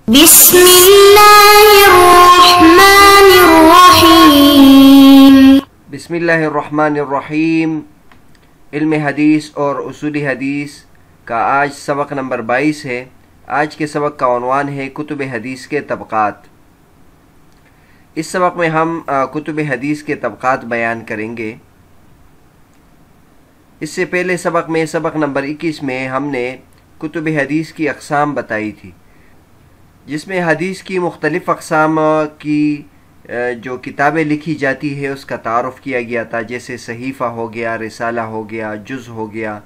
بسم اللہ الرحمن الرحیم۔ بسم اللہ الرحمن الرحیم۔ علم حدیث اور اصول حدیث کا آج سبق نمبر 22 ہے۔ آج کے سبق کا عنوان ہے کتب حدیث کے طبقات۔ اس سبق میں ہم کتب حدیث کے طبقات بیان کریں گے۔ اس سے پہلے سبق نمبر 21 میں ہم نے کتب حدیث کی اقسام بتائی تھی، جس میں حدیث کی مختلف اقسام کی جو کتابیں لکھی جاتی ہے اس کا تعارف کیا گیا تھا، جیسے صحیفہ ہو گیا، رسالہ ہو گیا، جز ہو گیا،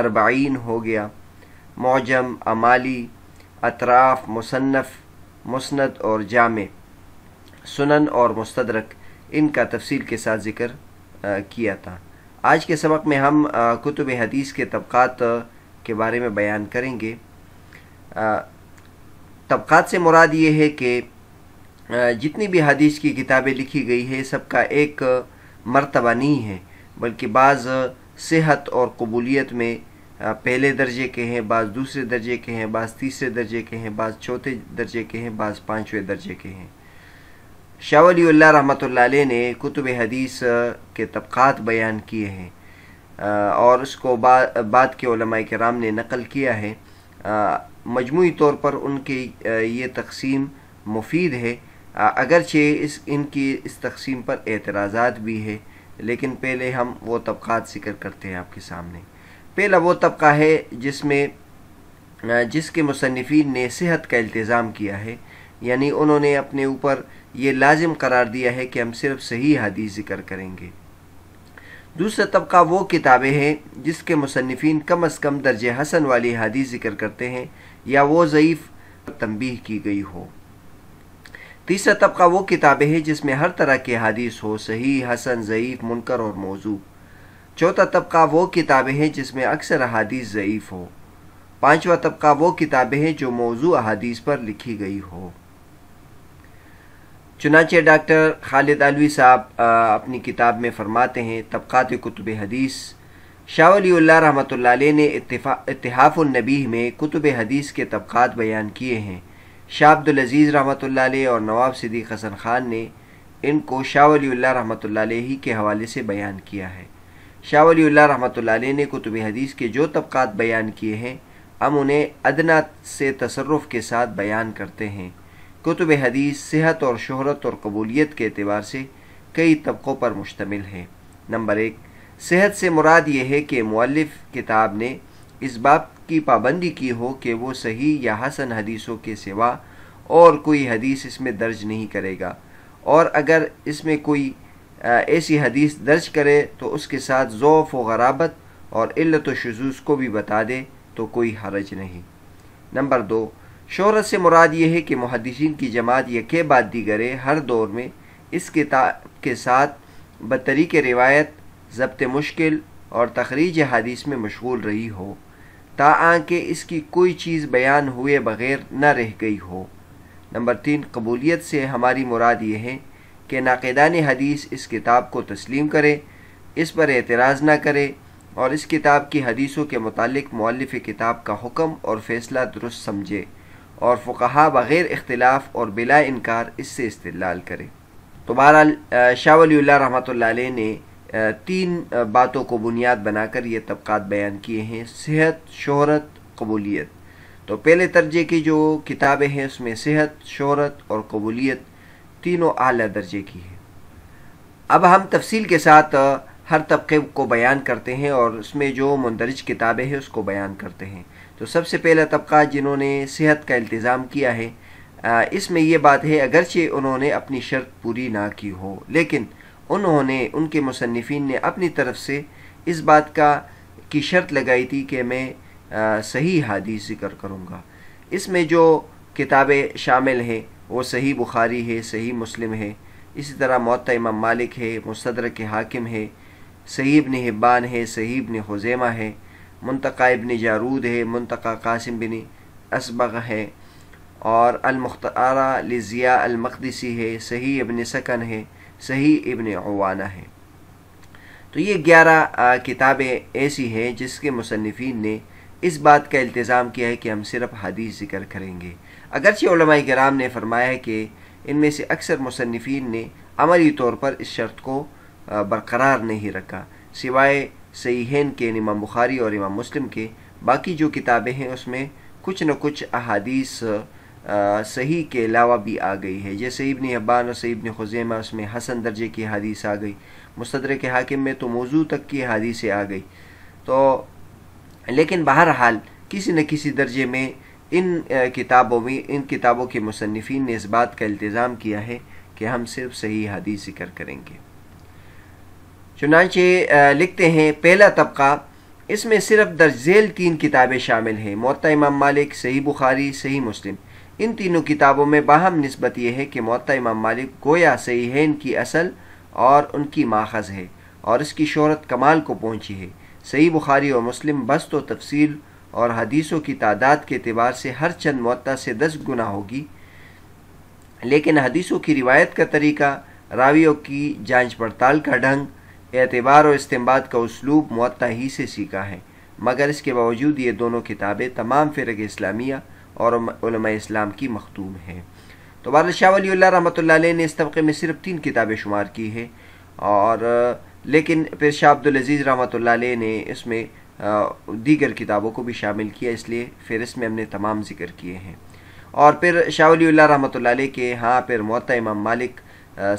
اربعین ہو گیا، معجم، امالی، اطراف، مصنف، مسند اور جامع، سنن اور مستدرک، ان کا تفصیل کے ساتھ ذکر کیا تھا۔ آج کے سبق میں ہم کتب حدیث کے طبقات کے بارے میں بیان کریں گے۔ طبقات سے مراد یہ ہے کہ جتنی بھی حدیث کی کتابیں لکھی گئی ہے سب کا ایک مرتبہ نہیں ہے، بلکہ بعض صحت اور قبولیت میں پہلے درجے کے ہیں، بعض دوسرے درجے کے ہیں، بعض تیسرے درجے کے ہیں، بعض چوتھے درجے کے ہیں، بعض پانچویں درجے کے ہیں۔ شاہ ولی اللہ رحمۃ اللہ علیہ نے کتب حدیث کے طبقات بیان کیے ہیں اور اس کو بعد کے علماء کرام نے نقل کیا ہے۔ مجموعی طور پر ان کی یہ تقسیم مفید ہے، اگرچہ ان کی اس تقسیم پر اعتراضات بھی ہے، لیکن پہلے ہم وہ طبقات ذکر کرتے ہیں آپ کے سامنے۔ پہلا وہ طبقہ ہے جس کے مصنفین نے صحت کا التزام کیا ہے، یعنی انہوں نے اپنے اوپر یہ لازم قرار دیا ہے کہ ہم صرف صحیح حدیث ذکر کریں گے۔ دوسرا طبقہ وہ کتابیں ہیں جس کے مصنفین کم از کم درجہ حسن والی حدیث ذکر کرتے ہیں یا وہ ضعیف تنبیہ کی گئی ہو۔ تیسرا طبقہ وہ کتابیں ہیں جس میں ہر طرح کی حدیث ہو، صحیح، حسن، ضعیف، منکر اور موضوع۔ چوتھا طبقہ وہ کتابیں ہیں جس میں اکثر احادیث ضعیف ہو۔ پانچواں طبقہ وہ کتابیں ہیں جو موضوع احادیث پر لکھی گئی ہو۔ چنانچہ ڈاکٹر خالد علوی صاحب اپنی کتاب میں فرماتے ہیں طبقات کتب حدیث، شاہ ولی اللہ رحمۃ اللہ علیہ نے اتحاف النبیہ میں کتب حدیث کے طبقات بیان کیے ہیں۔ شاہ عبدالعزیز رحمۃ اللہ علیہ اور نواب صدیق حسن خان نے ان کو شاہ ولی اللہ رحمۃ اللہ علیہ کے حوالے سے بیان کیا ہے۔ شاہ ولی اللہ رحمۃ اللہ علیہ نے کتب حدیث کے جو طبقات بیان کیے ہیں ہم انہیں ادنا سے تصرف کے ساتھ بیان کرتے ہیں۔ کتب حدیث صحت اور شہرت اور قبولیت کے اعتبار سے کئی طبقوں پر مشتمل ہے۔ نمبر 1، صحت سے مراد یہ ہے کہ مؤلف کتاب نے اس بات کی پابندی کی ہو کہ وہ صحیح یا حسن حدیثوں کے سوا اور کوئی حدیث اس میں درج نہیں کرے گا، اور اگر اس میں کوئی ایسی حدیث درج کرے تو اس کے ساتھ ضعف و غرابت اور علت و شذوذ کو بھی بتا دے تو کوئی حرج نہیں۔ نمبر 2، شہرت سے مراد یہ ہے کہ محدثین کی جماعت یکے بعد دیگرے ہر دور میں اس کتاب کے ساتھ بطریق روایت، ضبط مشکل اور تخریج حدیث میں مشغول رہی ہو، تاکہ اس کی کوئی چیز بیان ہوئے بغیر نہ رہ گئی ہو۔ نمبر 3، قبولیت سے ہماری مراد یہ ہے کہ ناقدان حدیث اس کتاب کو تسلیم کرے، اس پر اعتراض نہ کرے اور اس کتاب کی حدیثوں کے متعلق مؤلف کتاب کا حکم اور فیصلہ درست سمجھے، اور فقہا بغیر اختلاف اور بلا انکار اس سے استدلال کرے۔ تو بہرحال شاہ ولی اللہ رحمۃ اللہ علیہ نے 3 باتوں کو بنیاد بنا کر یہ طبقات بیان کیے ہیں: صحت، شہرت، قبولیت۔ تو پہلے درجے کی جو کتابیں ہیں اس میں صحت، شہرت اور قبولیت تینوں اعلیٰ درجے کی ہیں۔ اب ہم تفصیل کے ساتھ ہر طبقے کو بیان کرتے ہیں اور اس میں جو مندرج کتابیں ہیں اس کو بیان کرتے ہیں۔ تو سب سے پہلا طبقہ جنہوں نے صحت کا التزام کیا ہے، اس میں یہ بات ہے اگرچہ انہوں نے اپنی شرط پوری نہ کی ہو، لیکن ان کے مصنفین نے اپنی طرف سے اس بات کی شرط لگائی تھی کہ میں صحیح حدیث ذکر کروں گا۔ اس میں جو کتابیں شامل ہیں وہ صحیح بخاری ہے، صحیح مسلم ہے، اسی طرح موطا امام مالک ہے، مستدرک حاکم ہے، صحیح ابن حبان ہے، صحیح ابن خزیمہ ہے، منتقى ابن جارود ہے، منتقى قاسم بن اصبغ ہے، اور المختارہ لضیاء المقدسی ہے، صحیح ابن سکن ہے، صحیح ابن عوانہ ہے۔ تو یہ 11 کتابیں ایسی ہیں جس کے مصنفین نے اس بات کا التزام کیا ہے کہ ہم صرف حدیث ذکر کریں گے۔ اگرچہ علماء کرام نے فرمایا ہے کہ ان میں سے اکثر مصنفین نے عملی طور پر اس شرط کو برقرار نہیں رکھا، سوائے صحیحین کے امام بخاری اور امام مسلم کے۔ باقی جو کتابیں ہیں اس میں کچھ نہ کچھ احادیث صحیح کے علاوہ بھی آ گئی ہے، جیسے ابن حبان اور صحیح ابن خزیمہ، اس میں حسن درجے کی حدیث آ گئی، مستدرک حاکم میں تو موضوع تک کی حدیثیں آ گئی۔ تو لیکن بہرحال کسی نہ کسی درجے میں ان کتابوں کے مصنفین نے اس بات کا التزام کیا ہے کہ ہم صرف صحیح حدیث ذکر کریں گے۔ چنانچہ لکھتے ہیں پہلا طبقہ، اس میں صرف درج ذیل 3 کتابیں شامل ہیں، موطا امام مالک، صحیح بخاری، صحیح مسلم۔ ان تینوں کتابوں میں باہم نسبت یہ ہے کہ موطا امام مالک گویا صحیحین کی اصل اور ان کی ماخذ ہے اور اس کی شہرت کمال کو پہنچی ہے۔ صحیح بخاری اور مسلم بسط و تفصیل اور حدیثوں کی تعداد کے اعتبار سے ہر چند موطا سے 10 گنا ہوگی، لیکن حدیثوں کی روایت کا طریقہ، راویوں کی جانچ پڑتال کا ڈھنگ، اعتبار اور استنباط کا اسلوب موطا ہی سے سیکھا ہے۔ مگر اس کے باوجود یہ دونوں کتابیں تمام فرق اسلامیہ اور علماء اسلام کی مختوم ہیں۔ تو بہرحال شاہ ولی اللہ رحمۃ اللہ علیہ نے اس طبقے میں صرف 3 کتابیں شمار کی ہیں، اور لیکن پھر شاہ عبدالعزیز رحمۃ اللہ علیہ نے اس میں دیگر کتابوں کو بھی شامل کیا، اس لیے پھر اس میں ہم نے تمام ذکر کیے ہیں۔ اور پھر شاہ ولی اللہ رحمۃ اللہ علیہ کے ہاں پھر موطا امام مالک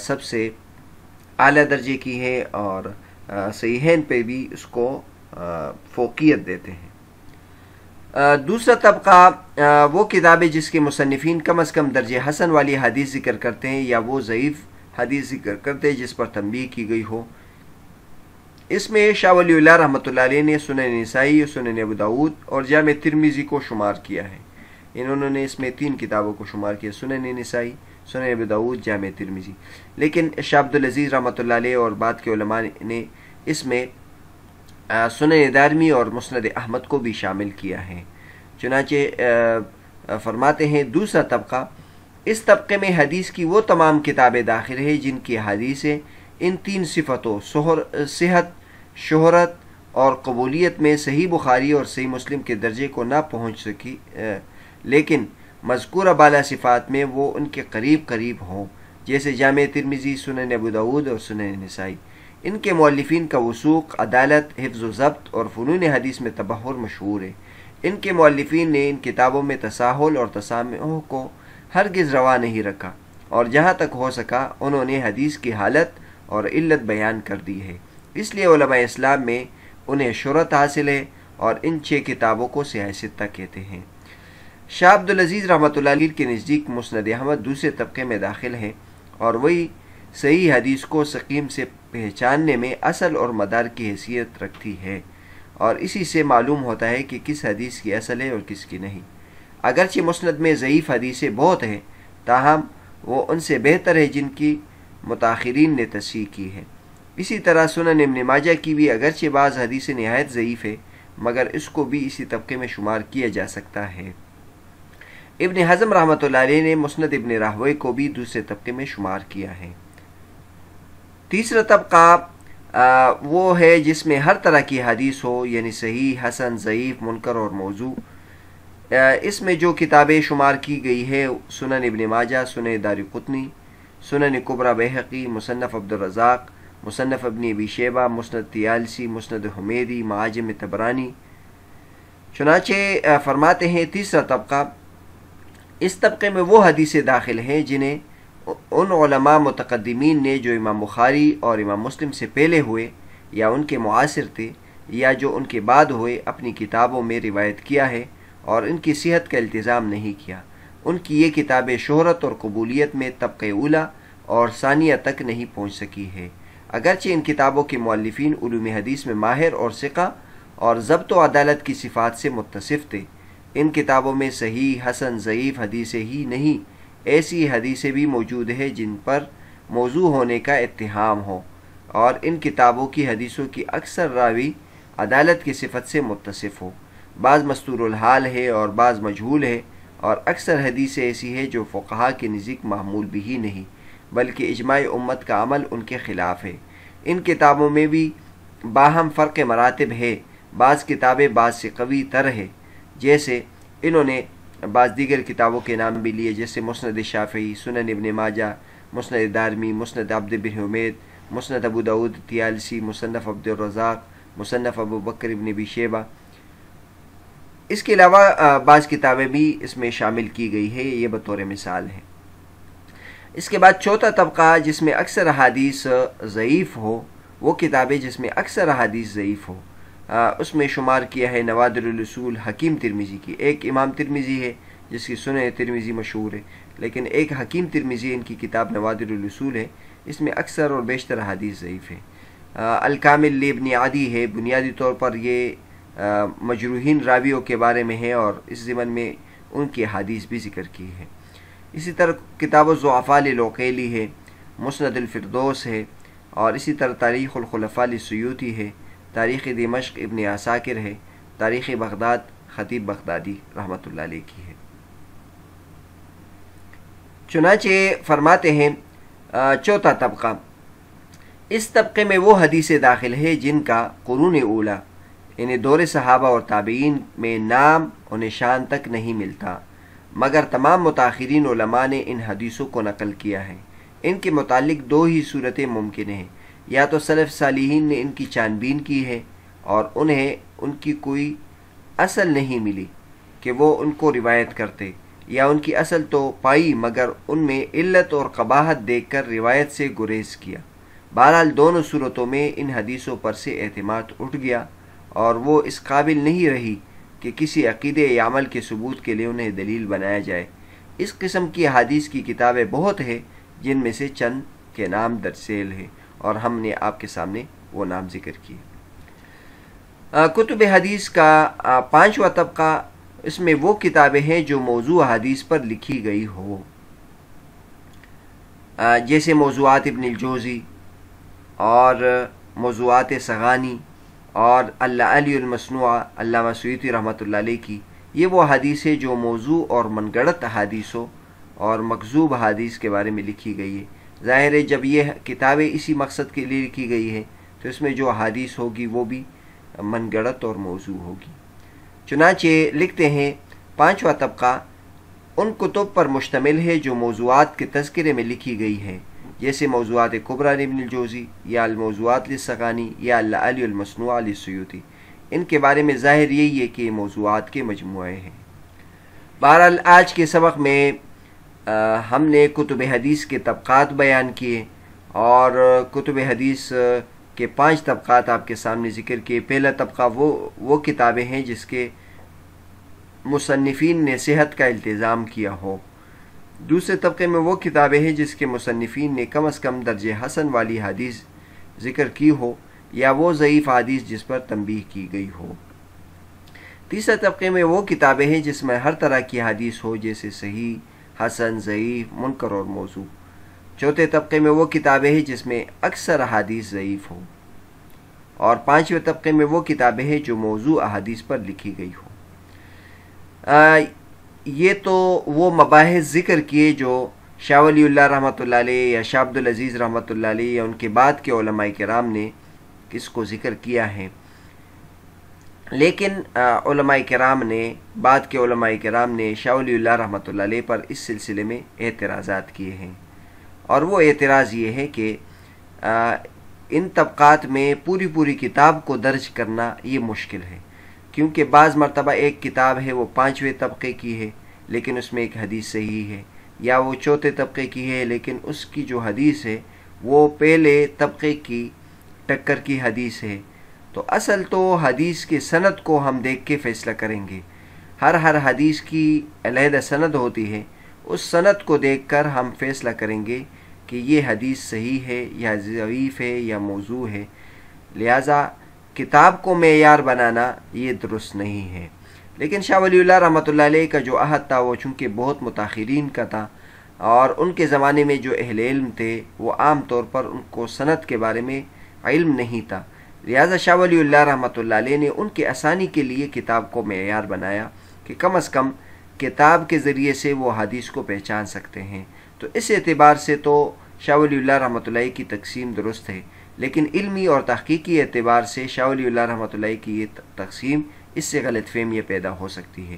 سب سے اعلیٰ درجے کی ہے، اور صحیحین پہ بھی اس کو فوقیت دیتے ہیں۔ دوسرا طبقہ وہ کتابیں جس کے مصنفین کم از کم درجہ حسن والی حدیث ذکر کرتے ہیں یا وہ ضعیف حدیث ذکر کرتے ہیں جس پر تنبیہ کی گئی ہو۔ اس میں شاہ ولی اللہ رحمۃ اللہ علیہ نے سنن نسائی، سنن ابو داود اور جامع ترمذی کو شمار کیا ہے۔ انہوں نے اس میں 3 کتابوں کو شمار کیا، سنن نسائی، سنن ابو داود، جامع ترمذی۔ لیکن شاہ عبدالعزیز رحمۃ اللہ علیہ اور بعد کے علماء نے اس میں سنن دارمی اور مسند احمد کو بھی شامل کیا ہے۔ چنانچہ فرماتے ہیں دوسرا طبقہ، اس طبقے میں حدیث کی وہ تمام کتابیں داخل ہیں جن کی حدیثیں ان 3 صفتوں صحت، شہرت اور قبولیت میں صحیح بخاری اور صحیح مسلم کے درجے کو نہ پہنچ سکی، لیکن مذکورہ بالا صفات میں وہ ان کے قریب ہوں، جیسے جامع ترمذی، سنن ابو داود اور سنن نسائی۔ ان کے مؤلفین کا وثوق، عدالت، حفظ و ضبط اور فنون حدیث میں تبحر مشہور ہے۔ ان کے مؤلفین نے ان کتابوں میں تساہل اور تسامح کو ہرگز روا نہیں رکھا، اور جہاں تک ہو سکا انہوں نے حدیث کی حالت اور علت بیان کر دی ہے۔ اس لیے علماء اسلام میں انہیں شہرت حاصل ہے اور ان 6 کتابوں کو صحیح ستہ کہتے ہیں۔ شاہ عبدالعزیز رحمۃ اللہ علیہ کے نزدیک مسند احمد دوسرے طبقے میں داخل ہے، اور وہی صحیح حدیث کو سقیم سے پہچاننے میں اصل اور مدار کی حیثیت رکھتی ہے، اور اسی سے معلوم ہوتا ہے کہ کس حدیث کی اصل ہے اور کس کی نہیں۔ اگرچہ مسند میں ضعیف حدیثیں بہت ہیں، تاہم وہ ان سے بہتر ہے جن کی متاخرین نے تصحیح کی ہے۔ اسی طرح سنن ابن ماجہ کی بھی اگرچہ بعض حدیثیں نہایت ضعیف ہے، مگر اس کو بھی اسی طبقے میں شمار کیا جا سکتا ہے۔ ابن حزم رحمۃ اللہ علیہ نے مسند ابن راہوی کو بھی دوسرے طبقے میں شمار کیا ہے۔ تیسرا طبقہ وہ ہے جس میں ہر طرح کی حدیث ہو، یعنی صحیح، حسن، ضعیف، منکر اور موضوع۔ اس میں جو کتابیں شمار کی گئی ہے، سنن ابن ماجہ، سنن دارقطنی، سنن کبریٰ بیہقی، مصنف عبدالرزاق، مصنف ابن ابی شیبہ، مسند طیالسی، مسند حمیدی، معاجم طبرانی۔ چنانچہ فرماتے ہیں تیسرا طبقہ، اس طبقے میں وہ حدیثیں داخل ہیں جنہیں ان علماء متقدمین نے جو امام بخاری اور امام مسلم سے پہلے ہوئے یا ان کے معاصر تھے یا جو ان کے بعد ہوئے اپنی کتابوں میں روایت کیا ہے اور ان کی صحت کا التزام نہیں کیا۔ ان کی یہ کتابیں شہرت اور قبولیت میں طبقہ اولیٰ اور ثانیہ تک نہیں پہنچ سکی ہے، اگرچہ ان کتابوں کے مؤلفین علوم حدیث میں ماہر اور ثقہ اور ضبط و عدالت کی صفات سے متصف تھے۔ ان کتابوں میں صحیح، حسن، ضعیف حدیثیں ہی نہیں، ایسی حدیثیں بھی موجود ہیں جن پر موضوع ہونے کا اتہام ہو، اور ان کتابوں کی حدیثوں کی اکثر راوی عدالت کی صفت سے متصف ہو، بعض مستور الحال ہے اور بعض مجہول ہے، اور اکثر حدیثیں ایسی ہیں جو فقہا کے نزدیک معمول بھی ہی نہیں بلکہ اجماع امت کا عمل ان کے خلاف ہے۔ ان کتابوں میں بھی باہم فرق مراتب ہے، بعض کتابیں بعض سے قوی تر ہے، جیسے انہوں نے بعض دیگر کتابوں کے نام بھی لیے، جیسے مسند شافعی، سنن ابن ماجہ، مسند دارمی، مسند عبد بن حمید، مسند ابو داود طیالسی، مصنف عبد الرزاق، مصنف ابو بکر ابن ابی شیبہ۔ اس کے علاوہ بعض کتابیں بھی اس میں شامل کی گئی ہے، یہ بطور مثال ہے۔ اس کے بعد چوتھا طبقہ جس میں اکثر احادیث ضعیف ہو، وہ کتابیں جس میں اکثر احادیث ضعیف ہو، اس میں شمار کیا ہے نوادر الاصول حکیم ترمذی کی۔ ایک امام ترمذی ہے جس کی سنن ترمذی مشہور ہے، لیکن ایک حکیم ترمذی ان کی کتاب نوادر الاصول ہے، اس میں اکثر اور بیشتر احادیث ضعیف ہے۔ الکامل لابن عدی ہے، بنیادی طور پر یہ مجروحین راویوں کے بارے میں ہے اور اس ضمن میں ان کی احادیث بھی ذکر کی ہے۔ اسی طرح کتاب الضعفاء للعقیلی ہے، مسند الفردوس ہے، اور اسی طرح تاریخ الخلفاء للسیوطی ہے، تاریخ دمشق ابن عساکر ہے، تاریخ بغداد خطیب بغدادی رحمۃ اللہ علیہ کی ہے۔ چنانچہ فرماتے ہیں چوتھا طبقہ، اس طبقے میں وہ حدیثیں داخل ہے جن کا قرون اولیٰ یعنی دور صحابہ اور تابعین میں نام و نشان تک نہیں ملتا، مگر تمام متاخرین علماء نے ان حدیثوں کو نقل کیا ہے۔ ان کے متعلق دو ہی صورتیں ممکن ہیں، یا تو سلف صالحین نے ان کی چھانبین کی ہے اور انہیں ان کی کوئی اصل نہیں ملی کہ وہ ان کو روایت کرتے، یا ان کی اصل تو پائی مگر ان میں علت اور قباحت دیکھ کر روایت سے گریز کیا۔ بہرحال دونوں صورتوں میں ان حدیثوں پر سے اعتماد اٹھ گیا اور وہ اس قابل نہیں رہی کہ کسی عقیدے یا عمل کے ثبوت کے لیے انہیں دلیل بنایا جائے۔ اس قسم کی حدیث کی کتابیں بہت ہیں، جن میں سے چند کے نام درج ذیل ہیں اور ہم نے آپ کے سامنے وہ نام ذکر کیے۔ کتب حدیث کا پانچواں طبقہ، اس میں وہ کتابیں ہیں جو موضوع حدیث پر لکھی گئی ہو، جیسے موضوعات ابن الجوزی اور موضوعات سغانی اور اللعلی المصنوعہ علامہ سیوطی رحمۃ اللہ علیہ کی۔ یہ وہ حدیث ہے جو موضوع اور من گڑت حدیثوں اور مکذوب حدیث کے بارے میں لکھی گئی ہے۔ ظاہر ہے جب یہ کتابیں اسی مقصد کے لیے لکھی گئی ہے تو اس میں جو حدیث ہوگی وہ بھی من گڑت اور موضوع ہوگی۔ چنانچہ لکھتے ہیں پانچواں طبقہ ان کتب پر مشتمل ہے جو موضوعات کے تذکرے میں لکھی گئی ہے، جیسے موضوعات کبریٰ ابن الجوزی یا الموضوعات للسغانی یا اللعلی المصنوعہ للسیوطی۔ ان کے بارے میں ظاہر یہی ہے کہ یہ موضوعات کے مجموعے ہیں۔ بہرحال آج کے سبق میں ہم نے کتب حدیث کے طبقات بیان کیے اور کتب حدیث کے 5 طبقات آپ کے سامنے ذکر کیے۔ پہلا طبقہ وہ کتابیں ہیں جس کے مصنفین نے صحت کا التزام کیا ہو۔ دوسرے طبقے میں وہ کتابیں ہیں جس کے مصنفین نے کم از کم درجہ حسن والی حدیث ذکر کی ہو یا وہ ضعیف حدیث جس پر تنبیہ کی گئی ہو۔ تیسرے طبقے میں وہ کتابیں ہیں جس میں ہر طرح کی حدیث ہو، جیسے صحیح، حسن، ضعیف، منکر اور موضوع۔ چوتھے طبقے میں وہ کتابیں ہیں جس میں اکثر احادیث ضعیف ہو، اور پانچویں طبقے میں وہ کتابیں ہیں جو موضوع احادیث پر لکھی گئی ہو۔ یہ تو وہ مباحث ذکر کیے جو شاہ ولی اللہ رحمۃ اللہ علیہ یا شاہ عبد العزیز رحمۃ اللہ علیہ یا ان کے بعد کے علماء کرام نے کس کو ذکر کیا ہے، لیکن علماء کرام نے بعد کے علماء کرام نے شاہ ولی اللہ رحمۃ اللہ علیہ پر اس سلسلے میں اعتراضات کیے ہیں، اور وہ اعتراض یہ ہے کہ ان طبقات میں پوری کتاب کو درج کرنا یہ مشکل ہے، کیونکہ بعض مرتبہ ایک کتاب ہے وہ 5ویں طبقے کی ہے لیکن اس میں ایک حدیث صحیح ہے، یا وہ چوتھے طبقے کی ہے لیکن اس کی جو حدیث ہے وہ پہلے طبقے کی ٹکر کی حدیث ہے۔ تو اصل تو حدیث کے سند کو ہم دیکھ کے فیصلہ کریں گے۔ ہر حدیث کی علیحدہ سند ہوتی ہے، اس سند کو دیکھ کر ہم فیصلہ کریں گے کہ یہ حدیث صحیح ہے یا ضعیف ہے یا موضوع ہے۔ لہذا کتاب کو معیار بنانا یہ درست نہیں ہے۔ لیکن شاہ ولی اللہ رحمۃ اللہ علیہ کا جو عہد تھا وہ چونکہ بہت متاخرین کا تھا، اور ان کے زمانے میں جو اہل علم تھے وہ عام طور پر ان کو سند کے بارے میں علم نہیں تھا، لہذا شاہ ولی اللہ رحمۃ اللہ علیہ نے ان کے آسانی کے لیے کتاب کو معیار بنایا کہ کم از کم کتاب کے ذریعے سے وہ حدیث کو پہچان سکتے ہیں۔ تو اس اعتبار سے تو شاہ ولی اللہ رحمۃ اللہ کی تقسیم درست ہے، لیکن علمی اور تحقیقی اعتبار سے شاہ ولی اللہ رحمۃ اللہ کی یہ تقسیم اس سے غلط فہمیاں پیدا ہو سکتی ہے۔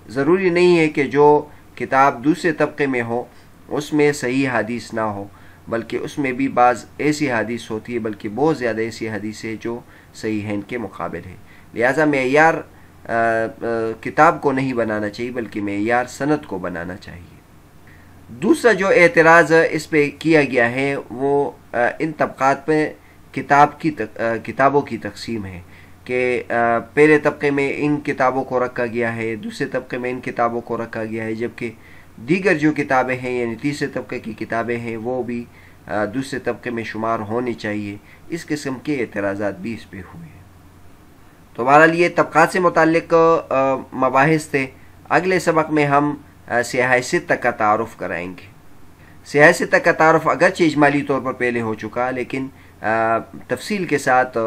ضروری نہیں ہے کہ جو کتاب دوسرے طبقے میں ہو اس میں صحیح حدیث نہ ہو، بلکہ اس میں بھی بعض ایسی حدیث ہوتی ہے، بلکہ بہت زیادہ ایسی حدیث ہے جو صحیح ہیں کے مقابل ہے۔ لہٰذا معیار کتاب کو نہیں بنانا چاہیے، بلکہ معیار سند کو بنانا چاہیے۔ دوسرا جو اعتراض اس پہ کیا گیا ہے وہ ان طبقات پہ کتابوں کی تقسیم ہے کہ پہلے طبقے میں ان کتابوں کو رکھا گیا ہے، دوسرے طبقے میں ان کتابوں کو رکھا گیا ہے، جبکہ دیگر جو کتابیں ہیں یعنی تیسرے طبقے کی کتابیں ہیں وہ بھی دوسرے طبقے میں شمار ہونی چاہیے۔ اس قسم کے اعتراضات بھی اس پہ ہوئے ہیں۔ تو بہرحال یہ طبقات سے متعلق مباحث تھے۔ اگلے سبق میں ہم سیاح ستہ کا تعارف کرائیں گے۔ سیاح ستہ کا تعارف اگرچہ اجمالی طور پر پہلے ہو چکا، لیکن تفصیل کے ساتھ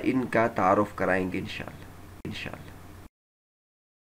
ان کا تعارف کرائیں گے انشاءاللہ۔